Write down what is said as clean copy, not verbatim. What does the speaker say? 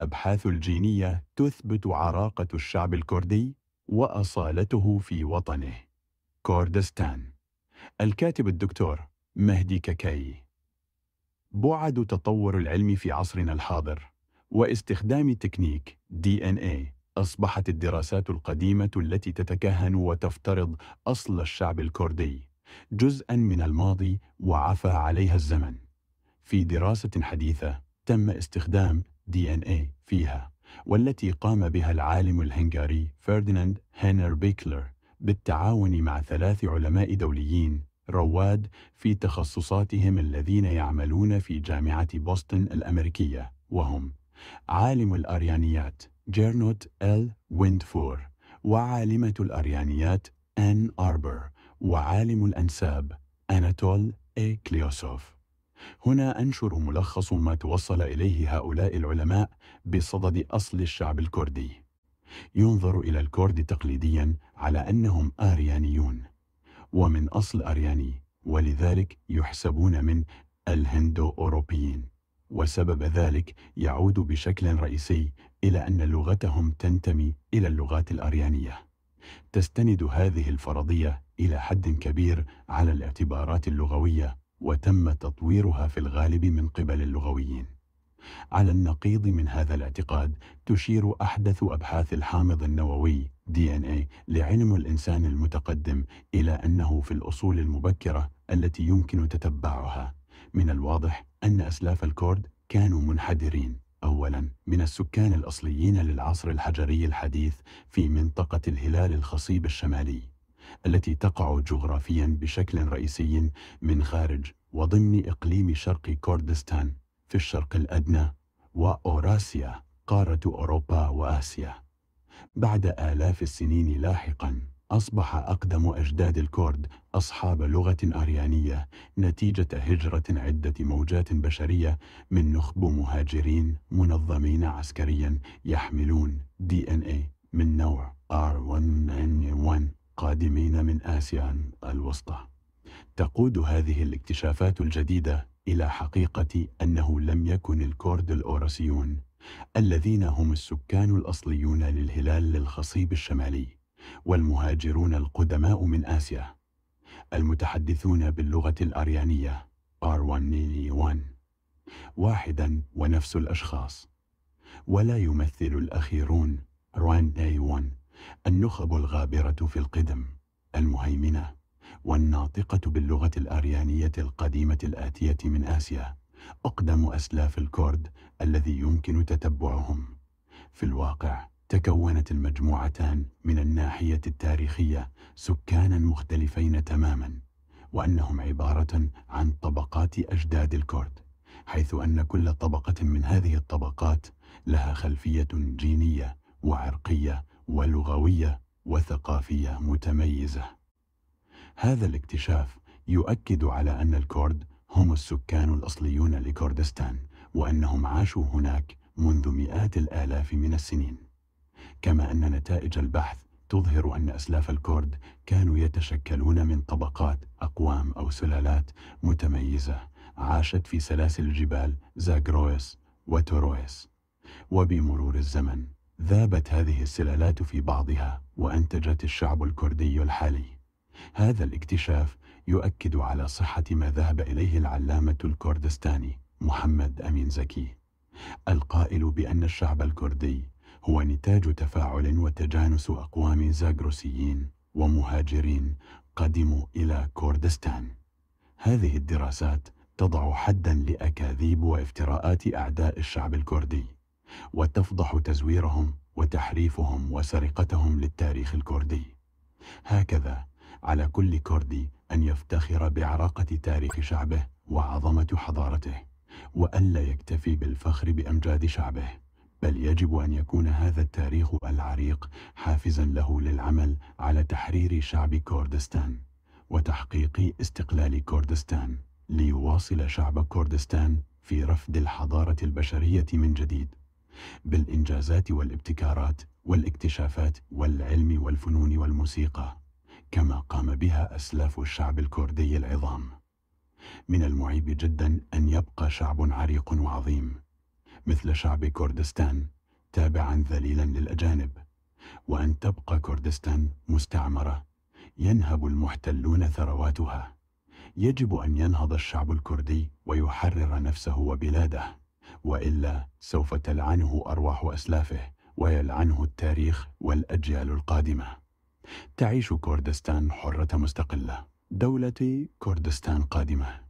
الأبحاث الجينية تثبت عراقة الشعب الكردي وأصالته في وطنه كردستان. الكاتب الدكتور مهدي ككاي. بعد تطور العلم في عصرنا الحاضر واستخدام تكنيك DNA، أصبحت الدراسات القديمة التي تتكهن وتفترض أصل الشعب الكردي جزءاً من الماضي وعفى عليها الزمن. في دراسة حديثة تم استخدام DNA فيها، والتي قام بها العالم الهنغاري فرديناند هينر بيكلر بالتعاون مع 3 علماء دوليين رواد في تخصصاتهم الذين يعملون في جامعة بوسطن الأمريكية، وهم عالم الأريانيات جيرنوت إل ويندفور، وعالمة الأريانيات آن آربر، وعالم الأنساب أناتول إي كليوسوف. هنا أنشر ملخص ما توصل إليه هؤلاء العلماء بصدد أصل الشعب الكردي. ينظر إلى الكرد تقليدياً على أنهم آريانيون ومن أصل أرياني، ولذلك يحسبون من الهندو أوروبيين، وسبب ذلك يعود بشكل رئيسي إلى أن لغتهم تنتمي إلى اللغات الأريانية. تستند هذه الفرضية إلى حد كبير على الاعتبارات اللغوية، وتم تطويرها في الغالب من قبل اللغويين. على النقيض من هذا الاعتقاد تشير أحدث أبحاث الحامض النووي DNA لعلم الإنسان المتقدم إلى أنه في الأصول المبكرة التي يمكن تتبعها من الواضح أن أسلاف الكرد كانوا منحدرين أولاً من السكان الأصليين للعصر الحجري الحديث في منطقة الهلال الخصيب الشمالي، التي تقع جغرافياً بشكل رئيسي من خارج وضمن إقليم شرق كردستان في الشرق الأدنى وأوراسيا، قارة أوروبا وآسيا. بعد آلاف السنين لاحقاً أصبح أقدم أجداد الكرد أصحاب لغة أريانية نتيجة هجرة عدة موجات بشرية من نخب مهاجرين منظمين عسكرياً يحملون DNA من نوع R1N1 قادمين من آسيا الوسطى. تقود هذه الاكتشافات الجديدة إلى حقيقة أنه لم يكن الكرد الأوراسيون الذين هم السكان الأصليون للهلال الخصيب الشمالي والمهاجرون القدماء من آسيا المتحدثون باللغة الأريانية R1N1 واحدا ونفس الأشخاص، ولا يمثل الأخيرون R1A1 النخب الغابرة في القدم المهيمنة والناطقة باللغة الأريانية القديمة الآتية من آسيا أقدم أسلاف الكرد الذي يمكن تتبعهم. في الواقع تكونت المجموعتان من الناحية التاريخية سكانا مختلفين تماما، وأنهم عبارة عن طبقات أجداد الكرد، حيث أن كل طبقة من هذه الطبقات لها خلفية جينية وعرقية ولغوية وثقافية متميزة. هذا الاكتشاف يؤكد على أن الكرد هم السكان الأصليون لكردستان، وأنهم عاشوا هناك منذ مئات الآلاف من السنين، كما أن نتائج البحث تظهر أن أسلاف الكرد كانوا يتشكلون من طبقات أقوام أو سلالات متميزة عاشت في سلاسل الجبال زاغرويس وتورويس، وبمرور الزمن ذابت هذه السلالات في بعضها وأنتجت الشعب الكردي الحالي. هذا الاكتشاف يؤكد على صحة ما ذهب إليه العلامة الكردستاني محمد أمين زكي، القائل بأن الشعب الكردي هو نتاج تفاعل وتجانس أقوام زاغروسيين ومهاجرين قدموا إلى كردستان. هذه الدراسات تضع حداً لأكاذيب وافتراءات أعداء الشعب الكردي، وتفضح تزويرهم وتحريفهم وسرقتهم للتاريخ الكردي. هكذا على كل كردي أن يفتخر بعراقة تاريخ شعبه وعظمة حضارته، وألا يكتفي بالفخر بأمجاد شعبه، بل يجب أن يكون هذا التاريخ العريق حافزاً له للعمل على تحرير شعب كردستان وتحقيق استقلال كردستان، ليواصل شعب كردستان في رفد الحضارة البشرية من جديد بالإنجازات والابتكارات والاكتشافات والعلم والفنون والموسيقى، كما قام بها أسلاف الشعب الكردي العظام. من المعيب جدا أن يبقى شعب عريق وعظيم مثل شعب كردستان تابعا ذليلا للأجانب، وأن تبقى كردستان مستعمرة ينهب المحتلون ثرواتها. يجب أن ينهض الشعب الكردي ويحرر نفسه وبلاده، وإلا سوف تلعنه أرواح أسلافه ويلعنه التاريخ والأجيال القادمة. تعيش كردستان حرة مستقلة. دولة كردستان قادمة.